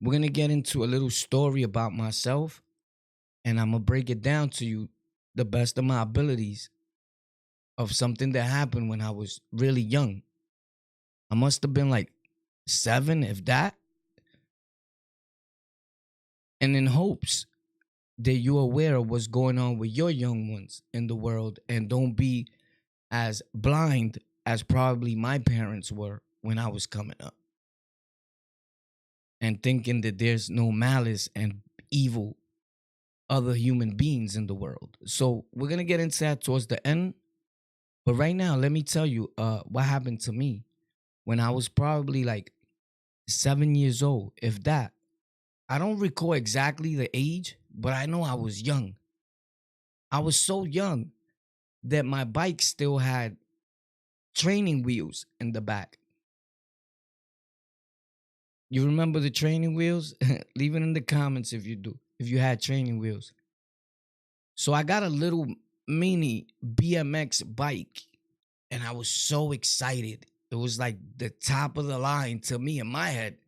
We're going to get into a little story about myself, and I'm going to break it down to you the best of my abilities of something that happened when I was really young. I must have been like 7, if that, and in hopes that you're aware of what's going on with your young ones in the world and don't be as blind as probably my parents were when I was coming up and thinking that there's no malice and evil other human beings in the world. So we're going to get into that towards the end. But right now, let me tell you what happened to me when I was probably like 7 years old, if that. I don't recall exactly the age, but I know I was young. I was so young that my bike still had training wheels in the back. You remember the training wheels? Leave it in the comments if you do, if you had training wheels. So I got a little mini BMX bike and I was so excited. It was like the top of the line to me in my head.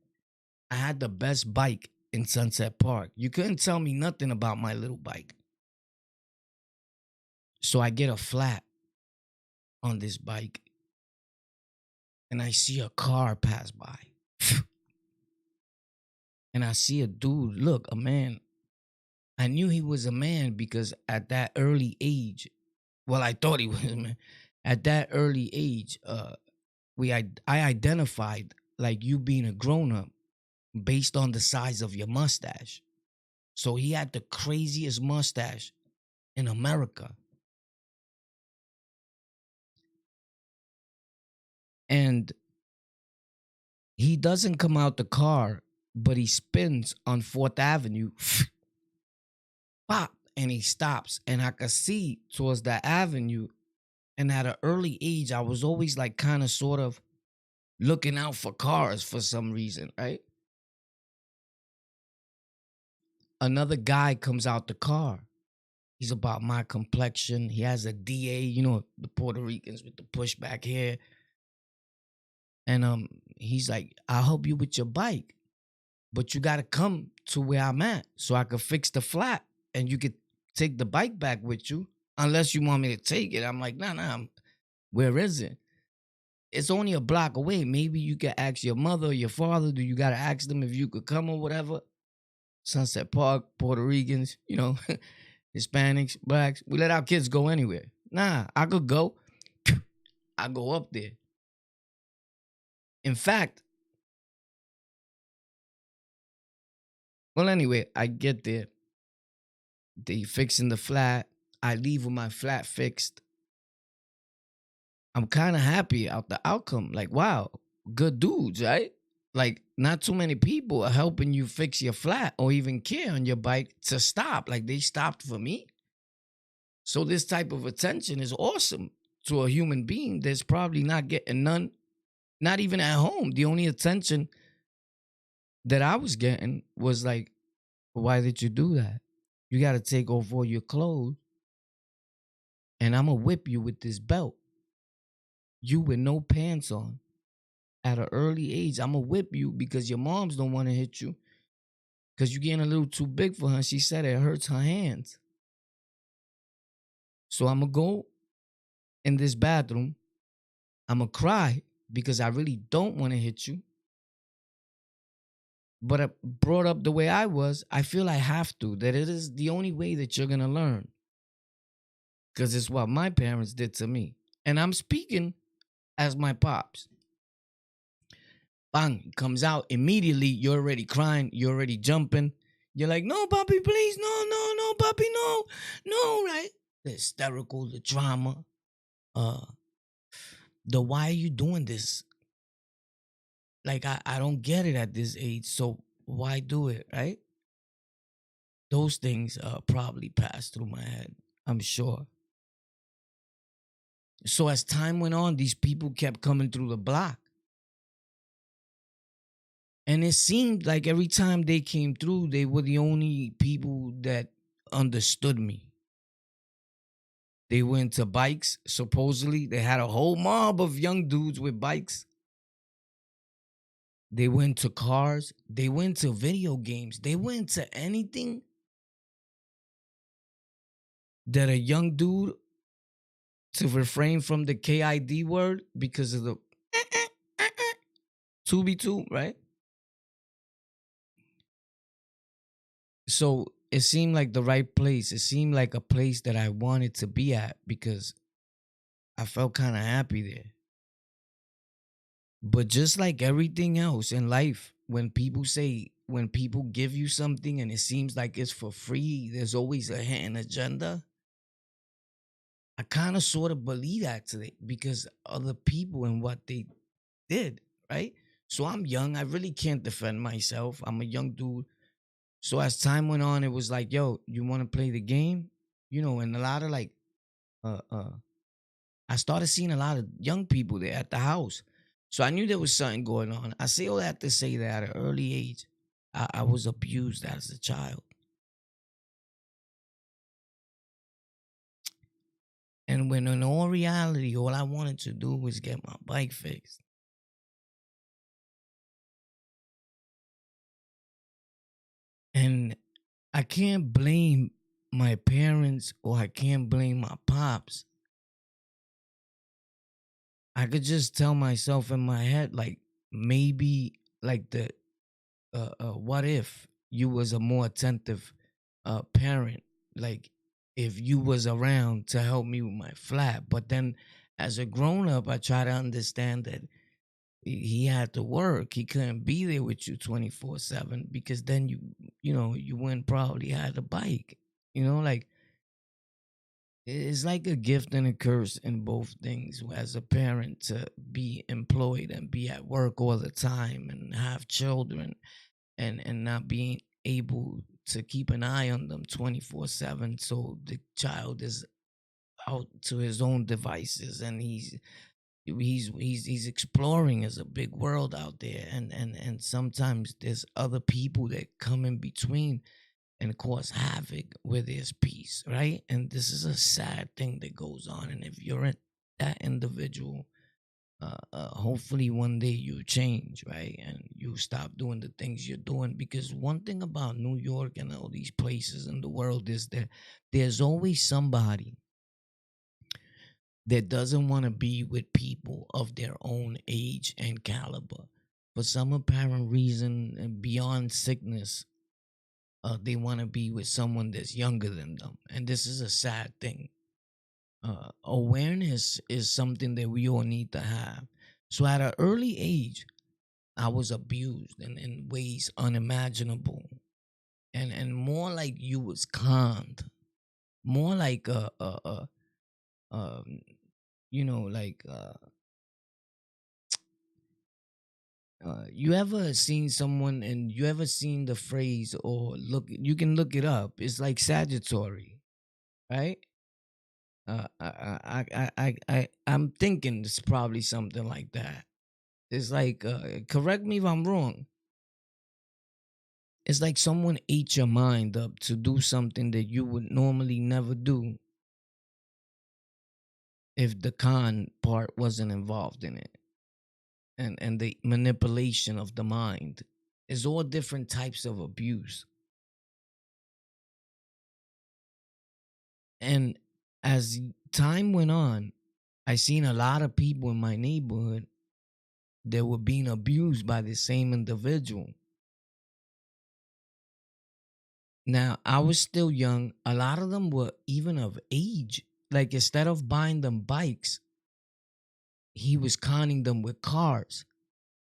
I had the best bike in Sunset Park. You couldn't tell me nothing about my little bike. So I get a flat on this bike and I see a car pass by. And I see a dude, look, a man. I knew he was a man because at that early age, well, I thought he was a man. At that early age, I identified like you being a grown up based on the size of your mustache. So he had the craziest mustache in America. And he doesn't come out the car, but he spins on 4th Avenue. Pop, and he stops. And I could see towards that avenue. And at an early age, I was always like kind of sort of looking out for cars for some reason, right? Another guy comes out the car. He's about my complexion. He has a DA, you know, the Puerto Ricans with the pushback hair. And he's like, I'll help you with your bike, but you gotta come to where I'm at so I could fix the flat and you could take the bike back with you. Unless you want me to take it. I'm like, nah, where is it? It's only a block away. Maybe you could ask your mother or your father. Do you gotta ask them if you could come or whatever? Sunset Park, Puerto Ricans, you know, Hispanics, blacks. We let our kids go anywhere. Nah, I could go. I go up there. In fact, well, anyway, I get there. They fixing the flat. I leave with my flat fixed. I'm kind of happy out the outcome. Like, wow, good dudes, right? Like, not too many people are helping you fix your flat or even care on your bike to stop. Like, they stopped for me. So this type of attention is awesome to a human being that's probably not getting none, not even at home. The only attention that I was getting was like, why did you do that? You got to take off all your clothes and I'm going to whip you with this belt. You with no pants on. At an early age, I'm going to whip you because your moms don't want to hit you because you're getting a little too big for her. She said it hurts her hands. So I'm going to go in this bathroom. I'm going to cry because I really don't want to hit you. But brought up the way I was, I feel I have to, that it is the only way that you're going to learn. Because it's what my parents did to me. And I'm speaking as my pops. Bang, comes out immediately. You're already crying. You're already jumping. You're like, no, puppy, please. No, puppy, no, right? The hysterical, the drama. The why are you doing this? Like, I don't get it at this age. So why do it, right? Those things probably passed through my head, I'm sure. So as time went on, these people kept coming through the block. And it seemed like every time they came through, they were the only people that understood me. They were into bikes, supposedly. They had a whole mob of young dudes with bikes. They went to cars. They went to video games. They went to anything that a young dude, to refrain from the KID word because of the 2B2, right? So it seemed like the right place. It seemed like a place that I wanted to be at because I felt kind of happy there. But just like everything else in life, when people give you something and it seems like it's for free, there's always a hidden agenda. I kind of sort of believe that today because other people and what they did, right? So I'm young. I really can't defend myself. I'm a young dude. So as time went on, it was like, yo, you want to play the game? And a lot of like, uh, uh, I started seeing a lot of young people there at the house. So I knew there was something going on. I say all that to say that at an early age, I was abused as a child. And when in all reality, all I wanted to do was get my bike fixed. And I can't blame my parents or I can't blame my pops. I could just tell myself in my head, like, maybe like what if you was a more attentive parent, like if you was around to help me with my flat. But then as a grown up, I try to understand that he had to work. He couldn't be there with you 24/7 because then you wouldn't probably had a bike. Like it's like a gift and a curse in both things as a parent to be employed and be at work all the time and have children and not being able to keep an eye on them 24/7, so the child is out to his own devices and he's exploring. As a big world out there, and sometimes there's other people that come in between and cause havoc with his peace, right? And this is a sad thing that goes on. And if you're that individual, hopefully one day you change, right? And you stop doing the things you're doing. Because one thing about New York and all these places in the world is that there's always somebody that doesn't want to be with people of their own age and caliber. For some apparent reason, and beyond sickness, they want to be with someone that's younger than them. And this is a sad thing. Awareness is something that we all need to have. So at an early age, I was abused in ways unimaginable. And more like you was conned. More like um like you ever seen someone and you ever seen the phrase, or you can look it up. It's like Sagittary, right? I'm thinking it's probably something like that. It's like, correct me if I'm wrong. It's like someone ate your mind up to do something that you would normally never do if the con part wasn't involved in it, and the manipulation of the mind. Is all different types of abuse. And as time went on, I seen a lot of people in my neighborhood that were being abused by the same individual. Now, I was still young. A lot of them were even of age. Like, instead of buying them bikes, he was conning them with cars.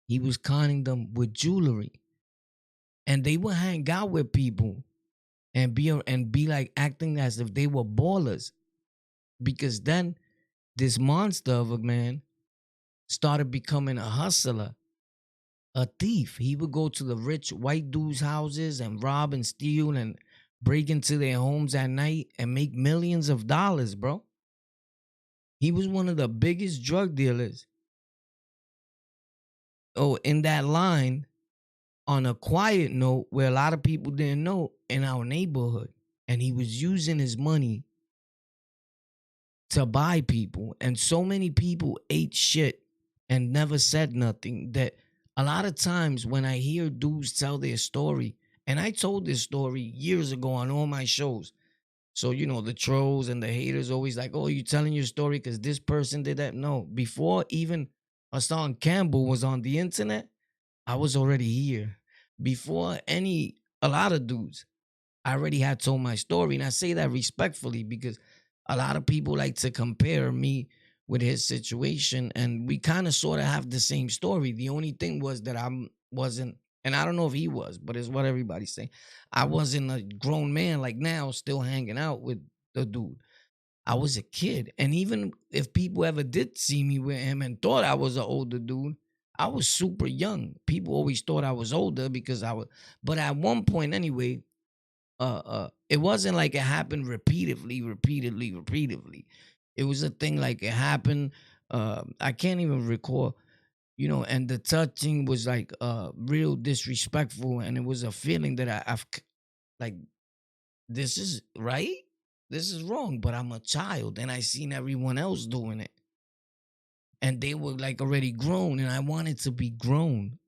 He was conning them with jewelry. And they would hang out with people and be like acting as if they were ballers. Because then this monster of a man started becoming a hustler, a thief. He would go to the rich white dudes' houses and rob and steal and break into their homes at night and make millions of dollars, bro. He was one of the biggest drug dealers. Oh, in that line, on a quiet note, where a lot of people didn't know, in our neighborhood. And he was using his money to buy people. And so many people ate shit and never said nothing that A lot of times when I hear dudes tell their story, and I told this story years ago on all my shows. So, the trolls and the haters always like, oh, you telling your story because this person did that. No, before even Hassan Campbell was on the internet, I was already here. Before a lot of dudes, I already had told my story. And I say that respectfully because a lot of people like to compare me with his situation. And we kind of sort of have the same story. The only thing was that I wasn't, and I don't know if he was, but it's what everybody's saying. I wasn't a grown man like now, still hanging out with the dude. I was a kid. And even if people ever did see me with him and thought I was an older dude, I was super young. People always thought I was older because but at one point anyway, it wasn't like it happened repeatedly. It was a thing like it happened. I can't even recall, and the touching was like real disrespectful, and it was a feeling that like, this is right, this is wrong, but I'm a child and I seen everyone else doing it, and they were like already grown, and I wanted to be grown.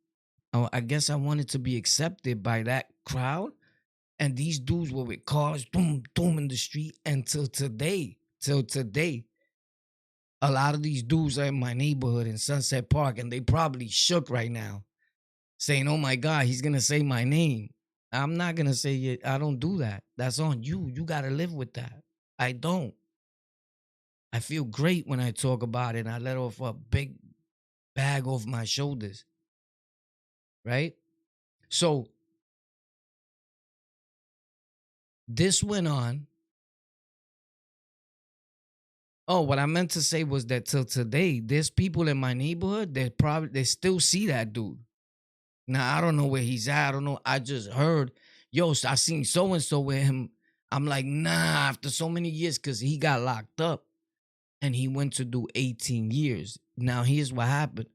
I guess I wanted to be accepted by that crowd. And these dudes were with cars, boom, boom in the street. And till today, a lot of these dudes are in my neighborhood in Sunset Park, and they probably shook right now, saying, oh my God, he's gonna say my name. I'm not gonna say it. I don't do that. That's on you. You gotta live with that. I don't. I feel great when I talk about it and I let off a big bag off my shoulders. Right? So this went on. Oh, what I meant to say was that till today, there's people in my neighborhood that they still see that dude. Now I don't know where he's at. I don't know. I just heard, yo, I seen so and so with him. I'm like, nah, after so many years, because he got locked up and he went to do 18 years. Now here's what happened.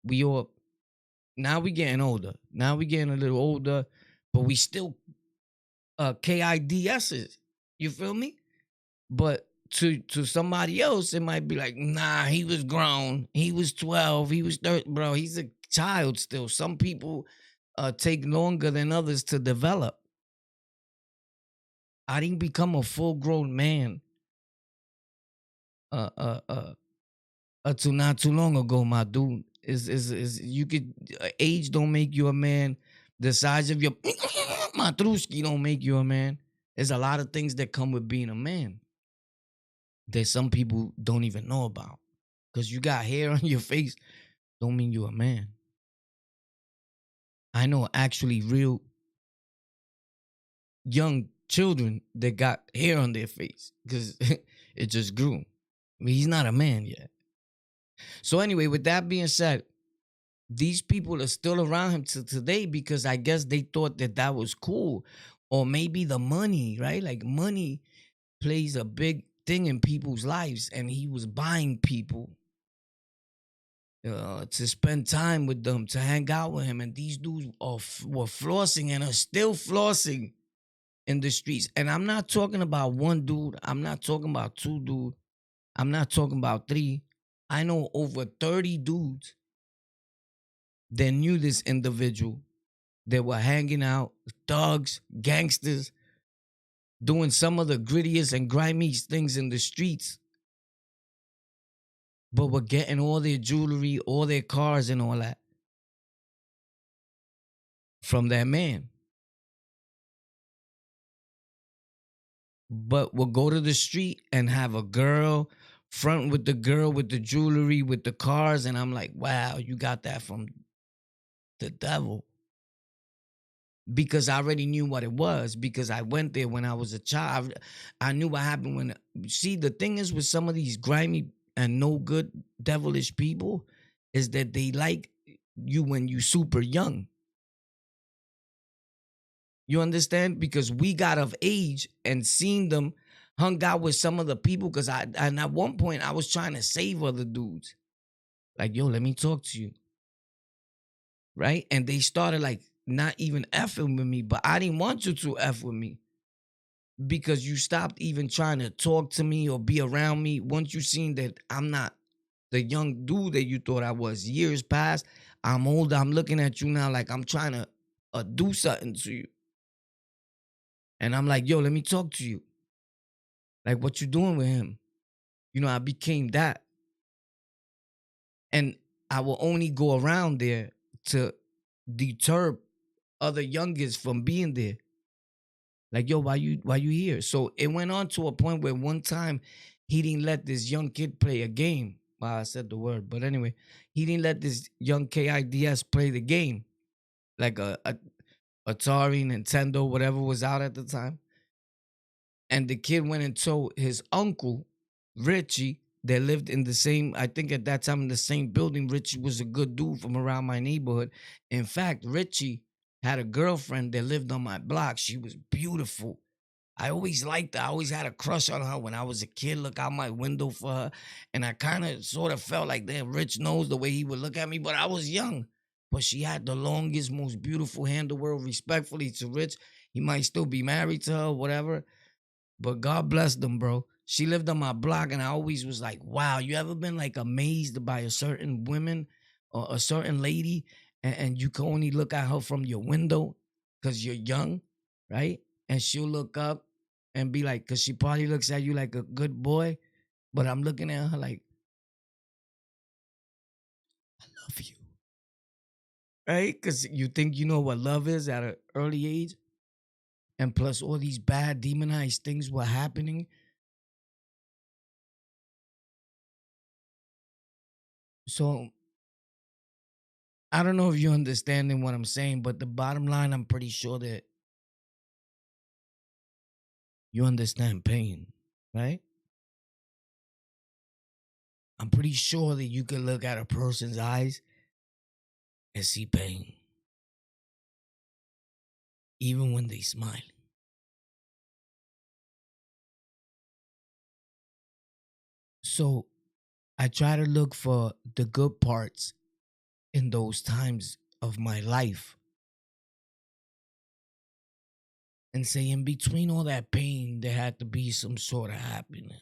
We all Now we getting older. Now we getting a little older, but we still KIDSs. You feel me? But to somebody else, it might be like, nah, he was grown. He was 12. He was 30. Bro, he's a child still. Some people take longer than others to develop. I didn't become a full grown man uh uh uh until not too long ago, my dude. Is you could age don't make you a man. The size of your matrushki don't make you a man. There's a lot of things that come with being a man that some people don't even know about. Because you got hair on your face, don't mean you're a man. I know actually real young children that got hair on their face because it just grew. I mean, he's not a man yet. So anyway, with that being said, these people are still around him to today because I guess they thought that that was cool. Or maybe the money, right? Like money plays a big thing in people's lives, and he was buying people to spend time with them, to hang out with him. And these dudes were flossing and are still flossing in the streets. And I'm not talking about one dude. I'm not talking about two dudes. I'm not talking about three. I know over 30 dudes that knew this individual that were hanging out, thugs, gangsters, doing some of the grittiest and grimiest things in the streets, but were getting all their jewelry, all their cars, and all that from that man. But will go to the street and have a girl, front with the girl with the jewelry, with the cars, and I'm like, wow, you got that from the devil. Because I already knew what it was, because I went there when I was a child. I knew what happened when, see, the thing is with some of these grimy and no good devilish people is that they like you when you super young. You understand? Because we got of age and seen them, hung out with some of the people. Because and at one point I was trying to save other dudes. Like, yo, let me talk to you. Right? And they started like not even effing with me, but I didn't want you to F with me. Because you stopped even trying to talk to me or be around me. Once you seen that I'm not the young dude that you thought I was, years passed, I'm older. I'm looking at you now like I'm trying to do something to you. And I'm like, yo, let me talk to you. Like, what you doing with him? I became that. And I will only go around there to deter other youngest from being there. Like, yo, why you here? So it went on to a point where one time he didn't let this young kid play a game. Wow, I said the word. But anyway, he didn't let this young KIDS play the game. Like a Atari, Nintendo, whatever was out at the time. And the kid went and told his uncle, Richie, that lived in the same, I think at that time in the same building. Richie was a good dude from around my neighborhood. In fact, Richie had a girlfriend that lived on my block. She was beautiful. I always liked her. I always had a crush on her when I was a kid. Look out my window for her. And I kind of sort of felt like, damn, Rich knows the way he would look at me, but I was young. But she had the longest, most beautiful hair in the world. Respectfully to Rich, he might still be married to her, whatever. But God bless them, bro. She lived on my block, and I always was like, wow, you ever been like amazed by a certain woman or a certain lady, and you can only look at her from your window because you're young, right? And she'll look up and be like, because she probably looks at you like a good boy, but I'm looking at her like, I love you, right? Because you think you know what love is at an early age. And plus all these bad demonized things were happening. So I don't know if you're understanding what I'm saying, but the bottom line, I'm pretty sure that you understand pain, right? I'm pretty sure that you can look at a person's eyes and see pain, even when they smile. So I try to look for the good parts in those times of my life and say, in between all that pain, there had to be some sort of happiness.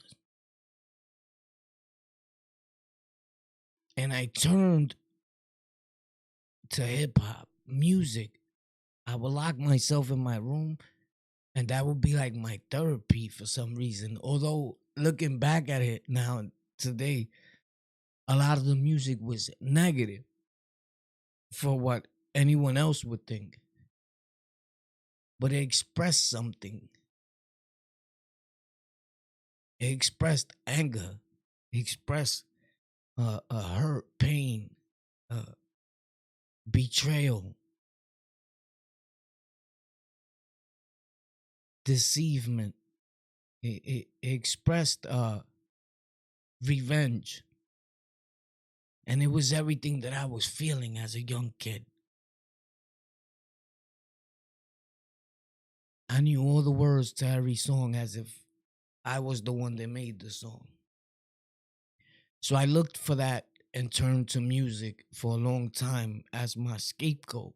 And I turned to hip hop, music. I would lock myself in my room, and that would be like my therapy for some reason. Although looking back at it now today, a lot of the music was negative for what anyone else would think. But it expressed something. It expressed anger. It expressed hurt, pain, betrayal, deceivement. It expressed revenge. And it was everything that I was feeling as a young kid. I knew all the words to every song as if I was the one that made the song. So I looked for that and turned to music for a long time as my scapegoat.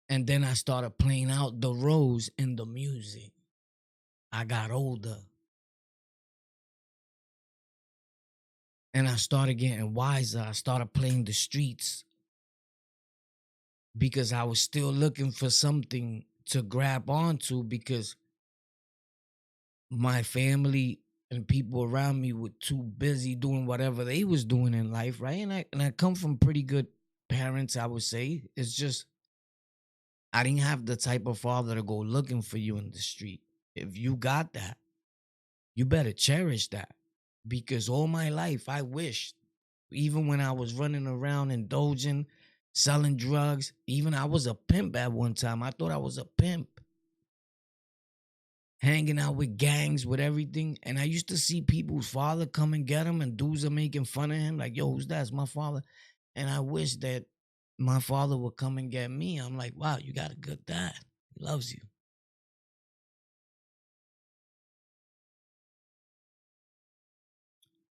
And then I started playing out the roles in the music. I got older. And I started getting wiser. I started playing the streets because I was still looking for something to grab onto because my family and people around me were too busy doing whatever they was doing in life, right? And I come from pretty good parents, I would say. It's just I didn't have the type of father to go looking for you in the street. If you got that, you better cherish that. Because all my life I wished, even when I was running around indulging, selling drugs, even I was a pimp at one time. I thought I was a pimp. Hanging out with gangs, with everything. And I used to see people's father come and get him, and dudes are making fun of him. Like, yo, who's that? It's my father. And I wish that my father would come and get me. I'm like, wow, you got a good dad. He loves you.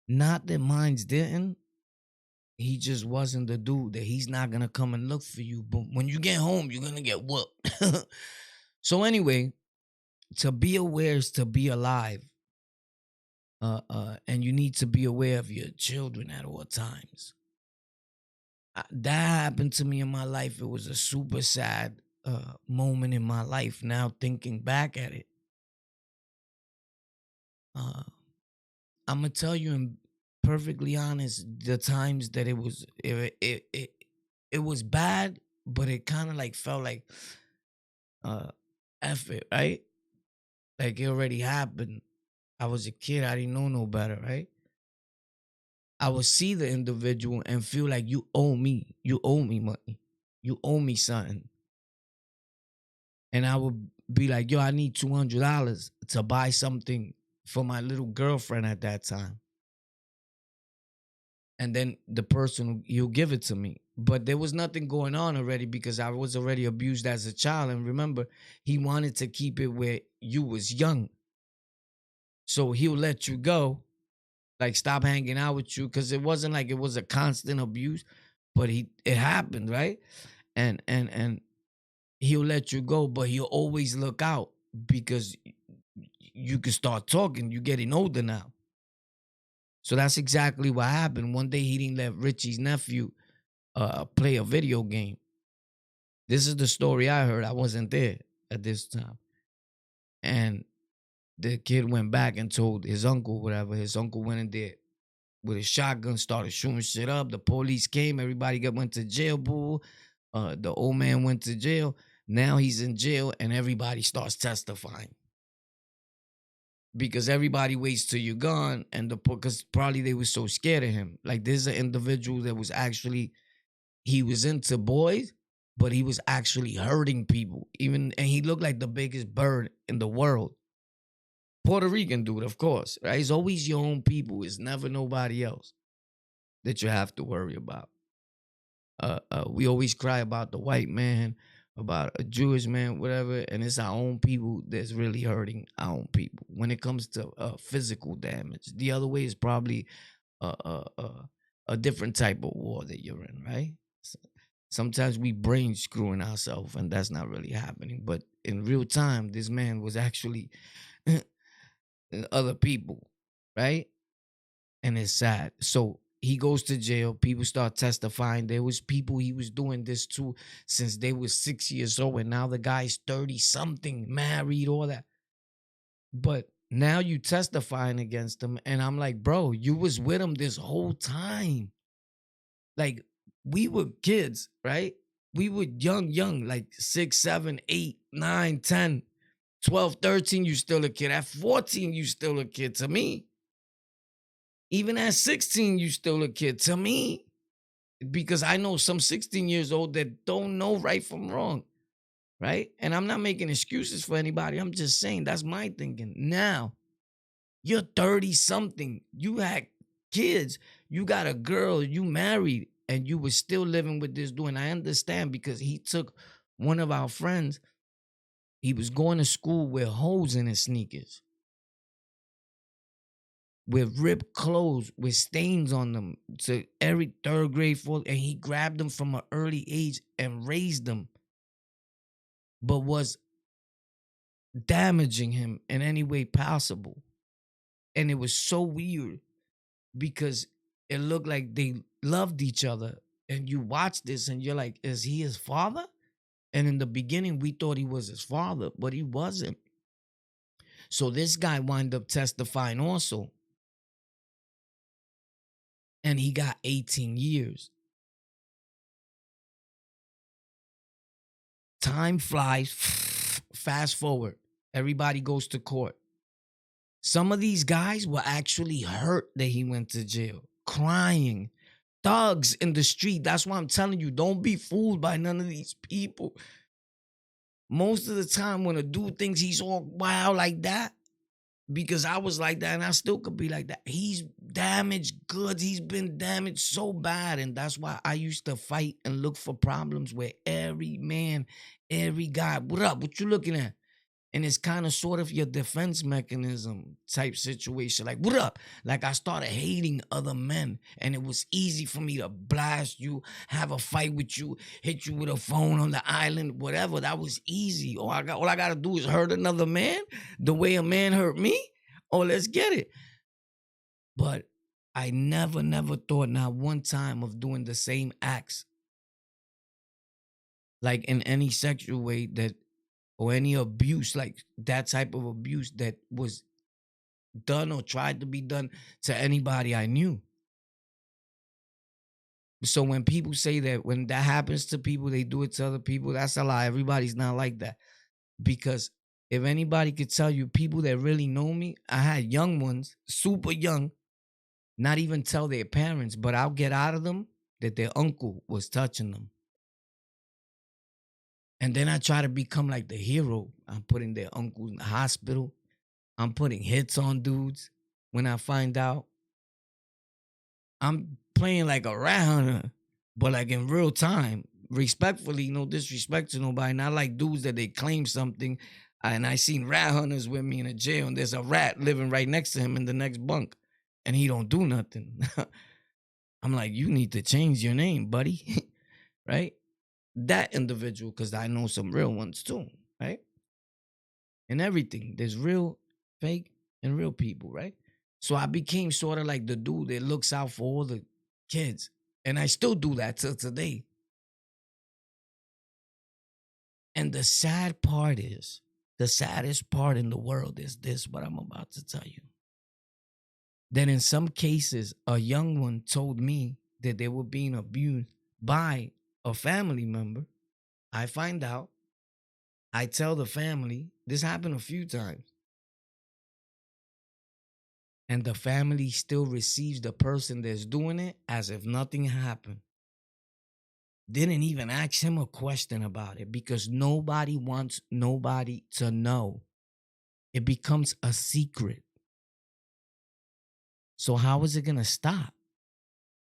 Not that mine's didn't. He just wasn't the dude that he's not going to come and look for you. But when you get home, you're going to get whooped. So anyway, to be aware is to be alive. And you need to be aware of your children at all times. That happened to me in my life. It was a super sad moment in my life. Now thinking back at it, uh, I'm gonna tell you and perfectly honest, the times that it was bad, but it kind of like felt like uh F it, right? Like it already happened. I was a kid, I didn't know no better, right? I would see the individual and feel like you owe me. You owe me money. You owe me something. And I would be like, yo, I need $200 to buy something for my little girlfriend at that time. And then the person, he'll give it to me. But there was nothing going on already because I was already abused as a child. And remember, he wanted to keep it where you was young. So he'll let you go, like stop hanging out with you, because it wasn't like it was a constant abuse, but it happened, right? And he'll let you go, but he'll always look out because you can start talking. You're getting older now. So that's exactly what happened. One day he didn't let Richie's nephew play a video game. This is the story I heard. I wasn't there at this time. And the kid went back and told his uncle, whatever. His uncle went in there with a shotgun, started shooting shit up. The police came. Everybody went to jail, boo. The old man went to jail. Now he's in jail, and everybody starts testifying. Because everybody waits till you're gone, and because probably they were so scared of him. Like there's an individual that was actually, he was into boys, but he was actually hurting people. And he looked like the biggest bird in the world. Puerto Rican dude, of course, right? It's always your own people. It's never nobody else that you have to worry about. We always cry about the white man, about a Jewish man, whatever, and it's our own people that's really hurting our own people. When it comes to physical damage, the other way is probably a different type of war that you're in, right? Sometimes we brain screwing ourselves, and that's not really happening. But in real time, this man was actually other people, right? And it's sad. So he goes to jail. People start testifying. There was people he was doing this to since they were 6 years old, and now the guy's 30 something, married, all that. But now you testifying against him, and I'm like, bro, you was with him this whole time. Like we were kids, right? We were young, like 6, 7, 8, 9, 10, 12, 13, you still a kid. At 14, you still a kid to me. Even at 16, you still a kid to me. Because I know some 16 years old that don't know right from wrong, right? And I'm not making excuses for anybody. I'm just saying that's my thinking. Now, you're 30 something. You had kids. You got a girl. You married. And you were still living with this dude. And I understand because he took one of our friends. He was going to school with holes in his sneakers, with ripped clothes, with stains on them, to every third grade, fourth, and he grabbed them from an early age and raised them, but was damaging him in any way possible. And it was so weird because it looked like they loved each other. And you watch this and you're like, is he his father? And in the beginning, we thought he was his father, but he wasn't. So this guy wound up testifying also. And he got 18 years. Time flies. Fast forward. Everybody goes to court. Some of these guys were actually hurt that he went to jail, crying. Thugs in the street. That's why I'm telling you, don't be fooled by none of these people. Most of the time when a dude thinks he's all wild like that, because I was like that and I still could be like that, he's damaged goods. He's been damaged so bad. And that's why I used to fight and look for problems where every man, every guy, what up? What you looking at? And it's kind of sort of your defense mechanism type situation. Like, what up? Like, I started hating other men. And it was easy for me to blast you, have a fight with you, hit you with a phone on the island, whatever. That was easy. All I got to do is hurt another man the way a man hurt me. Oh, let's get it. But I never thought not one time of doing the same acts, like in any sexual way that or any abuse, like that type of abuse that was done or tried to be done to anybody I knew. So when people say that when that happens to people, they do it to other people, that's a lie. Everybody's not like that. Because if anybody could tell you, people that really know me, I had young ones, super young, not even tell their parents, but I'll get out of them that their uncle was touching them. And then I try to become like the hero. I'm putting their uncle in the hospital. I'm putting hits on dudes. When I find out, I'm playing like a rat hunter, but like in real time, respectfully, no disrespect to nobody. Not like dudes that they claim something. And I seen rat hunters with me in a jail, and there's a rat living right next to him in the next bunk, and he don't do nothing. I'm like, you need to change your name, buddy. Right? That individual, because I know some real ones too, right? And everything. There's real, fake, and real people, right? So I became sort of like the dude that looks out for all the kids. And I still do that till today. And the sad part is, the saddest part in the world is this, what I'm about to tell you. That in some cases, a young one told me that they were being abused by a family member. I find out. I tell the family. This happened a few times. And the family still receives the person that's doing it as if nothing happened. Didn't even ask him a question about it because nobody wants nobody to know. It becomes a secret. So how is it going to stop?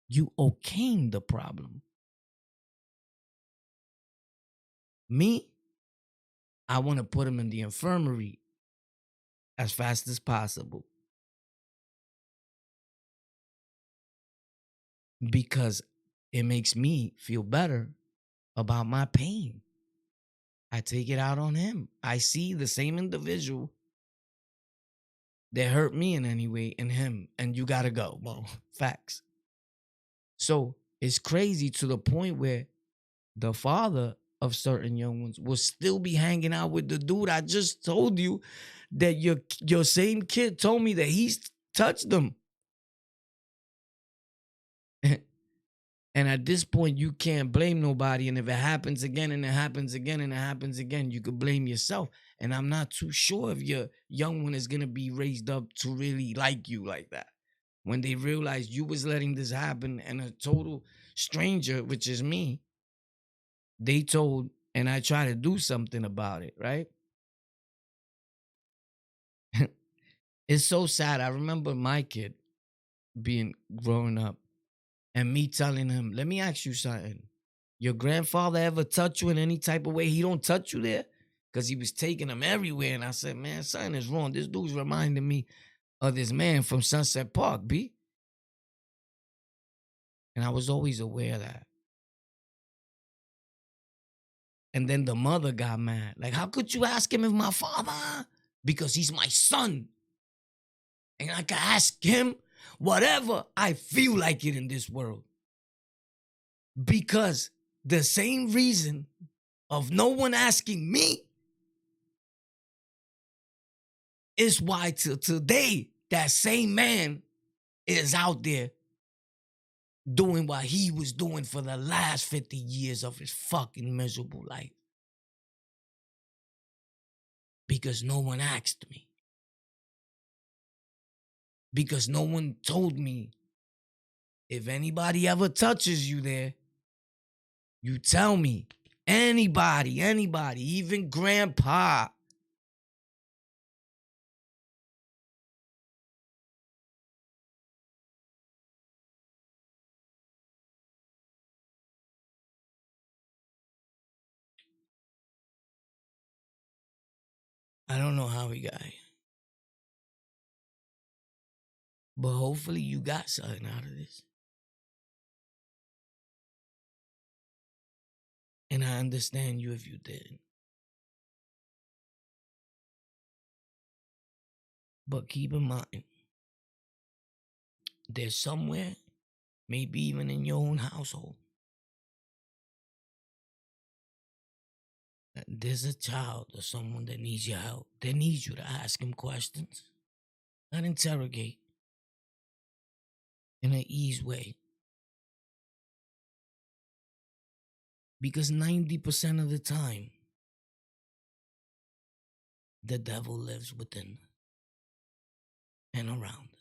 You okaying the problem. Me, I want to put him in the infirmary as fast as possible because it makes me feel better about my pain. I take it out on him. I see the same individual that hurt me in any way in him, and you gotta go. Well, facts. So it's crazy to the point where the father of certain young ones will still be hanging out with the dude I just told you that your same kid told me that he's touched them. And at this point, you can't blame nobody. And if it happens again and it happens again and it happens again, you could blame yourself. And I'm not too sure if your young one is gonna be raised up to really like you like that. When they realize you was letting this happen and a total stranger, which is me, they told, and I try to do something about it, right? It's so sad. I remember my kid being growing up and me telling him, let me ask you something. Your grandfather ever touch you in any type of way? He don't touch you there? Because he was taking him everywhere. And I said, man, something is wrong. This dude's reminding me of this man from Sunset Park, B. And I was always aware of that. And then the mother got mad. Like, how could you ask him if my father? Because he's my son. And I can ask him whatever I feel like it in this world. Because the same reason of no one asking me is why till today that same man is out there doing what he was doing for the last 50 years of his fucking miserable life. Because no one asked me. Because no one told me if anybody ever touches you there, you tell me. Anybody, even grandpa. I don't know how we got here. But hopefully you got something out of this. And I understand you if you didn't. But keep in mind, there's somewhere, maybe even in your own household, there's a child or someone that needs your help. They need you to ask him questions, not interrogate, in an ease way. Because 90% of the time, the devil lives within and around.